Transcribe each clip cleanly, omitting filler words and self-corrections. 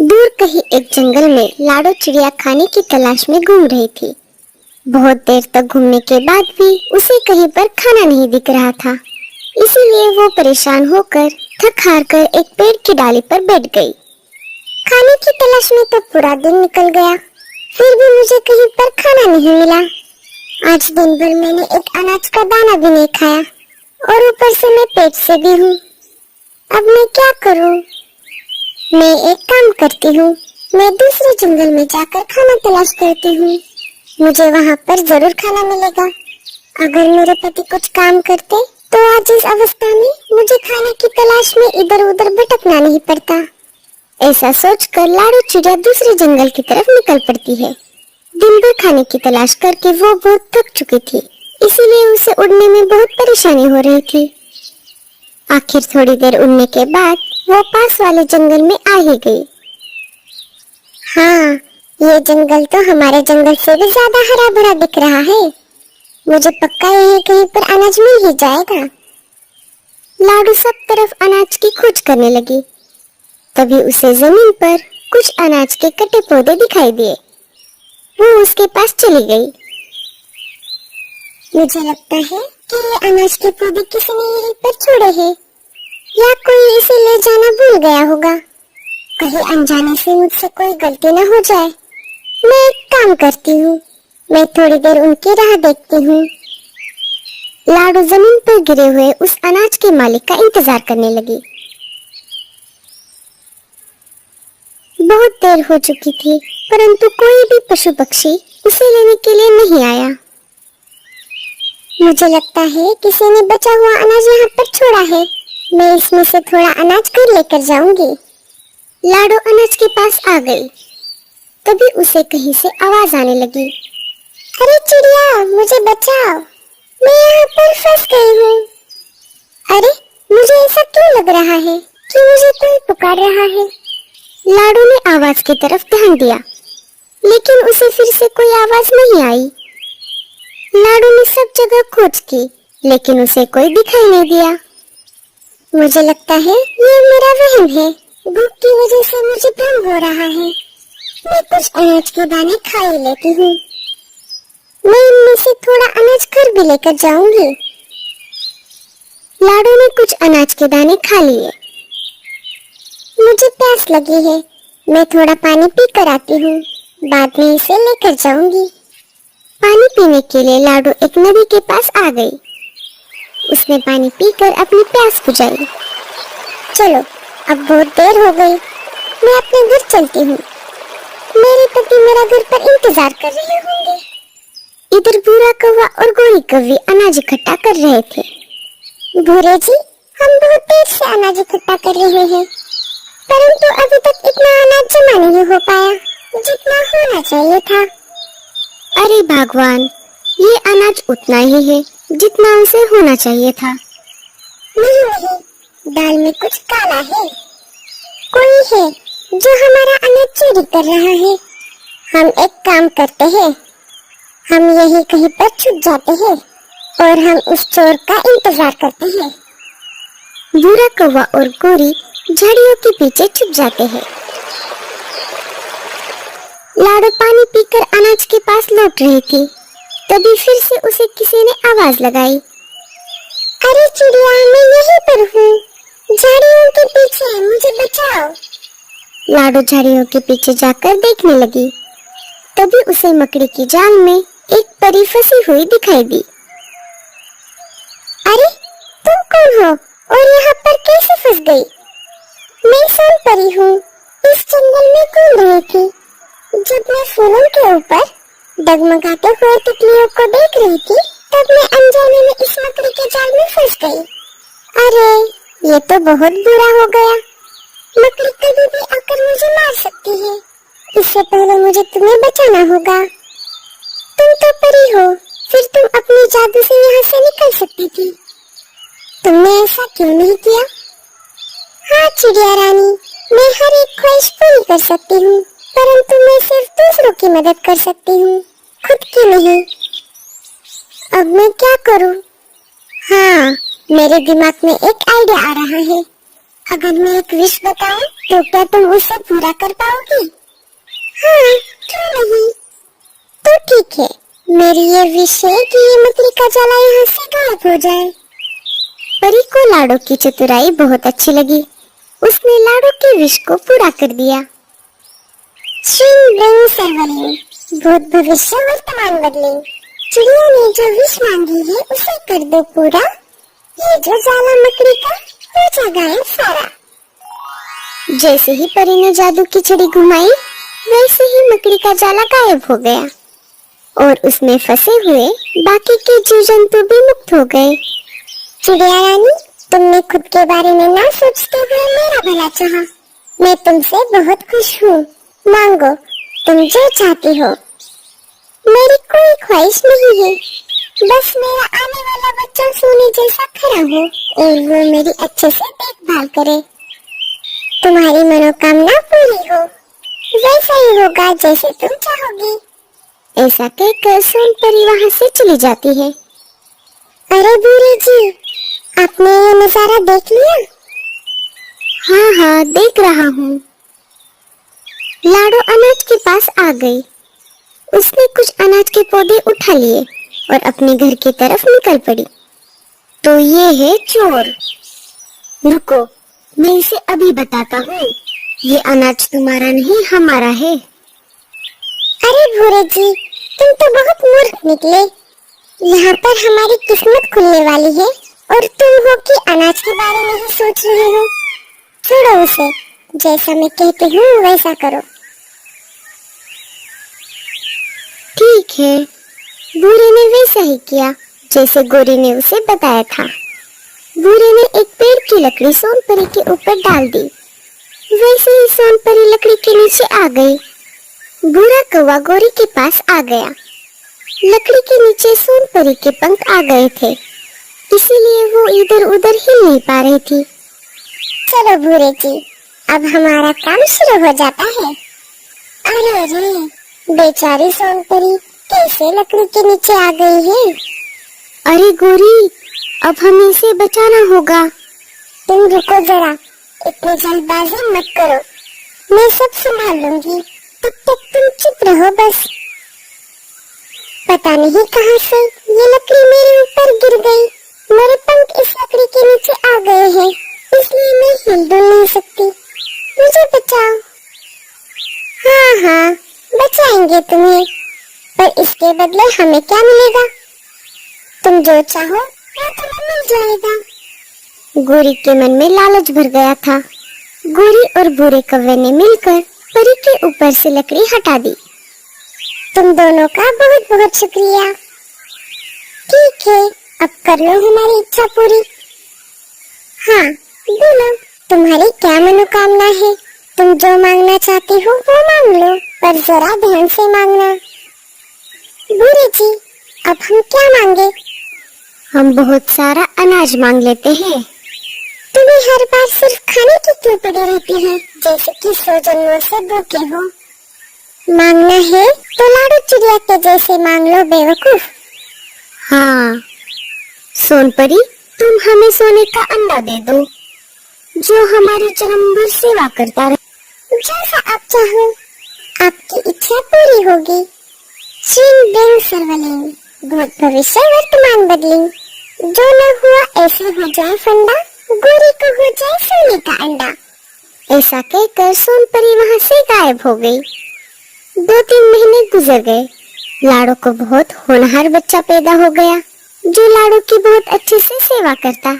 दूर कहीं एक जंगल में लाडो चिड़िया खाने की तलाश में घूम रही थी। बहुत देर तक घूमने के बाद भी उसे कहीं पर खाना नहीं दिख रहा था। इसीलिए वो परेशान होकर थक हार कर एक पेड़ की डाली पर बैठ गई। खाने की तलाश में तो पूरा दिन निकल गया, फिर भी मुझे कहीं पर खाना नहीं मिला। आज दिन भर मैंने एक अनाज का दाना भी नहीं खाया और ऊपर से मैं पेट से भी हूँ। अब मैं क्या करूँ? मैं एक काम करती हूँ, मैं दूसरे जंगल में जाकर खाना तलाश करती हूँ। मुझे वहाँ पर जरूर खाना मिलेगा। अगर मेरे पति कुछ काम करते तो आज इस अवस्था में मुझे खाने की तलाश में इधर उधर भटकना नहीं पड़ता। ऐसा सोचकर लाडो चिड़िया दूसरे जंगल की तरफ निकल पड़ती है। दिन भर खाने की तलाश करके वो बहुत थक चुकी थी, इसीलिए उसे उड़ने में बहुत परेशानी हो रही थी। आखिर थोड़ी देर उड़ने के बाद वो पास वाले जंगल में आ ही गई। हाँ, ये जंगल तो हमारे जंगल से भी ज्यादा हरा भरा दिख रहा है। मुझे पक्का यही कहीं पर अनाज मिल ही जाएगा। लाडू सब तरफ अनाज की खोज करने लगी। तभी उसे जमीन पर कुछ अनाज के कटे पौधे दिखाई दिए। वो उसके पास चली गई। मुझे लगता है कि ये अनाज के पौधे किसी ने यहीं पर छोड़े हैं, या कोई इसे ले जाना भूल गया होगा। कहीं अनजाने से मुझसे कोई गलती न हो जाए। मैं एक काम करती हूँ, मैं थोड़ी देर उनकी राह देखती हूँ। लाडू जमीन पर गिरे हुए उस अनाज के मालिक का इंतजार करने लगी। बहुत देर हो चुकी थी, परंतु कोई भी पशु पक्षी उसे लेने के लिए नहीं आया। मुझे लगता है किसी ने बचा हुआ अनाज यहाँ पर छोड़ा है। मैं इसमें से थोड़ा अनाज घर लेकर जाऊंगी। लाडो अनाज के पास आ गई। तभी उसे कहीं से आवाज आने लगी। अरे चिड़िया, मुझे बचाओ, मैं यहाँ पर फंस गई हूँ। अरे, मुझे ऐसा क्यों लग रहा है कि मुझे कोई पुकार रहा है? लाडो ने आवाज की तरफ ध्यान दिया, लेकिन उसे फिर से कोई आवाज नहीं आई। लाडो ने सब जगह खोज की, लेकिन उसे कोई दिखाई नहीं दिया। मुझे लगता है ये मेरा वहम है। भूख की वजह से मुझे भ्रम हो रहा है। मैं कुछ अनाज के दाने खा ही लेती हूँ। मैं इनमें से थोड़ा अनाज घर भी लेकर जाऊंगी। लाडो ने कुछ अनाज के दाने खा लिए। मुझे प्यास लगी है, मैं थोड़ा पानी पी कर आती हूँ, बाद में इसे लेकर जाऊंगी। पानी पीने के लिए लाडो एक नदी के पास आ गई। उसने पानी पीकर अपनी प्यास बुझाई। चलो, अब बहुत देर हो गई, मैं अपने घर चलती हूँ। मेरे पति मेरा घर पर इंतजार कर रहे होंगे। इधर भूरा कौवा और गोरी कौवी अनाज इकट्ठा कर रहे थे। भूरे जी, हम बहुत देर से अनाज इकट्ठा कर रहे हैं, परंतु अभी तक इतना अनाज जमा नहीं हो पाया जितना होना चाहिए था। अरे भगवान, ये अनाज उतना ही है जितना उसे होना चाहिए था। नहीं, दाल में कुछ काला है। कोई है जो हमारा अनाज चोरी कर रहा है। हम एक काम करते हैं, हम यही कहीं पर छुप जाते हैं और हम उस चोर का इंतजार करते हैं। भूरा कौवा और गोरी झाड़ियों के पीछे छुप जाते हैं। लाडो पानी पीकर अनाज के पास लौट रही थी। तभी फिर से उसे किसी ने आवाज लगाई। अरे चिड़िया, मैं यहीं पर हूँ, झाड़ियों के पीछे, मुझे बचाओ। लाडो झाड़ियों के पीछे जाकर देखने लगी। तभी उसे मकड़ी की जाल में एक परी फंसी हुई दिखाई दी। अरे, तुम कौन हो और यहाँ पर कैसे फंस गई? मैं सोन परी हूँ, इस जंगल में घूम रही थी। जब मैं फूलों के ऊपर डगमगाते हुए तितलियों को देख रही थी, तब मैं अनजाने में इस मकड़ी के जाल में फंस गई। अरे, ये तो बहुत बुरा हो गया। मकड़ी कभी भी आकर मुझे मार सकती है। इससे पहले मुझे तुम्हें बचाना होगा। तुम तो परी हो, फिर तुम अपने जादू से यहाँ से निकल सकती थी। तुमने ऐसा क्यों नहीं किया? हाँ चिड़िया रानी, मैं हर एक ख्वाहिश पूरी कर सकती हूँ, परंतु मैं सिर्फ दूसरों की मदद कर सकती हूँ, खुद की नहीं। अब मैं क्या करूँ? हाँ, मेरे दिमाग में एक आइडिया आ रहा है। अगर मैं एक विश बताऊं तो क्या तुम उसे पूरा कर पाओगी? हाँ, क्यों नहीं? तो ठीक है, मेरी ये विश है कि ये मकड़ी का जाला यहाँ से गायब हो जाए। परी को लाडो की चतुराई बहुत अच्छी लगी। उसने लाडो की विश को पूरा कर दिया। श्रीं ब्रह्म सर्वलिंग, भूत भविष्य वर्तमान बदलिंग। चिड़िया ने जो विश मांगी है उसे कर दो पूरा। ये जो जाला मकड़ी का हो जाएगा गायब सारा। जैसे ही परी ने जादू की छड़ी घुमाई, वैसे ही मकड़ी का जाला गायब हो गया और उसमें फंसे हुए बाकी के जीव जंतु भी मुक्त हो गए। चिड़िया रानी, तुमने खुद के बारे में ना सोचते हुए मेरा भला चाहा। मैं तुमसे बहुत खुश हूँ। मांगो तुम जो चाहती हो। मेरी कोई ख्वाहिश नहीं है, बस मेरा आने वाला बच्चा सोने जैसा खड़ा हो और वो मेरी अच्छे से देखभाल करे। तुम्हारी मनोकामना पूरी हो, वैसा ही होगा जैसे तुम चाहोगी। ऐसा कहकर सोन परी वहाँ से चली जाती है। अरे बूढ़ी जी, आपने ये नजारा देख लिया? हाँ हाँ, देख रहा हूँ। लाडो अनाज के पास आ गई। उसने कुछ अनाज के पौधे उठा लिए और अपने घर की तरफ निकल पड़ी। तो ये है चोर। रुको, मैं इसे अभी बताता हूँ। ये अनाज तुम्हारा नहीं, हमारा है। अरे भूरे जी, तुम तो बहुत मूर्ख निकले। यहाँ पर हमारी किस्मत खुलने वाली है और तुम हो कि अनाज के बारे में ही सोच रहे हो। छोड़ो उसे, जैसा मैं कहती हूँ वैसा करो। ठीक है। बूढ़े ने वैसा ही किया जैसे गोरी ने उसे बताया था। बूढ़े ने एक पेड़ की लकड़ी सोनपरी के ऊपर डाल दी। वैसे ही सोनपरी लकड़ी के नीचे आ गई। बूढ़ा कौवा गोरी के पास आ गया। लकड़ी के नीचे सोनपरी के पंख आ गए थे, इसीलिए वो इधर उधर हिल नहीं पा रही थी। चलो बूढ़े जी, अब हमारा काम शुरू हो जाता है। अरे रे, बेचारी सोनपरी कैसे लकड़ी के नीचे आ गई है? अरे गोरी, अब हमें इसे बचाना होगा। तुम रुको जरा, इतनी जल्दबाजी मत करो, मैं सब संभाल लूंगी। तब तक तुम चुप रहो बस। पता नहीं कहाँ से ये लकड़ी मेरे ऊपर गिर गई। मेरे पंख इस लकड़ी के नीचे आ गए हैं, इसलिए मैं हिल डुल नहीं सकती। मुझे बचाओ। हाँ हाँ, बचाएंगे तुम्हें, पर इसके बदले हमें क्या मिलेगा? तुम जो चाहो वो तुम्हें मिल जाएगा। गोरी के मन में लालच भर गया था। गोरी और बूढ़े कौवे ने मिलकर परी के ऊपर से लकड़ी हटा दी। तुम दोनों का बहुत बहुत शुक्रिया। ठीक है, अब कर लो हमारी इच्छा पूरी। हाँ, बोलो, तुम्हारी क्या मनोकामना है? तुम जो मांगना चाहती हो वो मांग लो, पर जरा ध्यान से मांगना। बूढ़ी जी, अब हम क्या मांगे? हम बहुत सारा अनाज मांग लेते हैं। तुम्हें हर बार सिर्फ खाने की क्यों पड़ी रहती है, जैसे कि 100 जन्मों से भूखे हो? मांगना है तो लाडो चिड़िया के जैसे मांग लो बेवकूफ। हाँ सोनपरी, तुम हमें सोने का अंडा दे दो जो हमारी जन्म भर सेवा करता रहे। जैसा आप चाहो, आपकी इच्छा पूरी होगी। श्रीं ब्रह्म सर्वलिंग, भूत भविष्य वर्तमान बदलिंग। जो न हुआ ऐसे हो जाए फंडा, गोरी को हो जाए सोने का अंडा। ऐसा कहकर सोनपरी वहाँ से गायब हो गई। 2-3 महीने गुजर गए। लाडो को बहुत होनहार बच्चा पैदा हो गया जो लाडो की बहुत अच्छे से सेवा करता।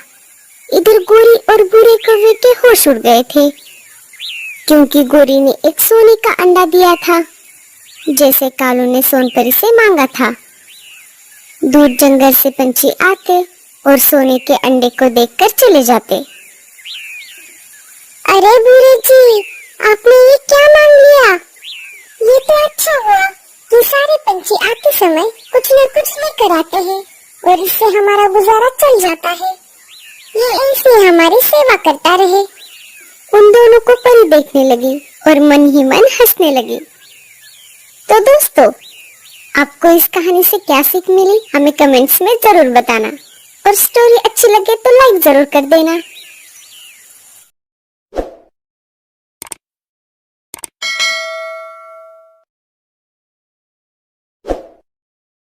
इधर गोरी और बूढ़े कौवे के होश उड़ गए थे, क्योंकि गोरी ने एक सोने का अंडा दिया था जैसे कालू ने सोनपरी से मांगा था। दूर जंगल से पंछी आते और सोने के अंडे को देखकर चले जाते। अरे बूढ़े जी, आपने ये क्या मांग लिया? ये तो अच्छा हुआ कि सारे पंछी आते समय कुछ न कुछ लेकर आते हैं और इससे हमारा गुजारा चल जाता है। ये ऐसे हमारी सेवा करता रहे। उन दोनों को परी देखने लगी और मन ही मन हंसने लगी। तो दोस्तों, आपको इस कहानी से क्या सीख मिली हमें कमेंट्स में जरूर बताना, और स्टोरी अच्छी लगे तो लाइक जरूर कर देना।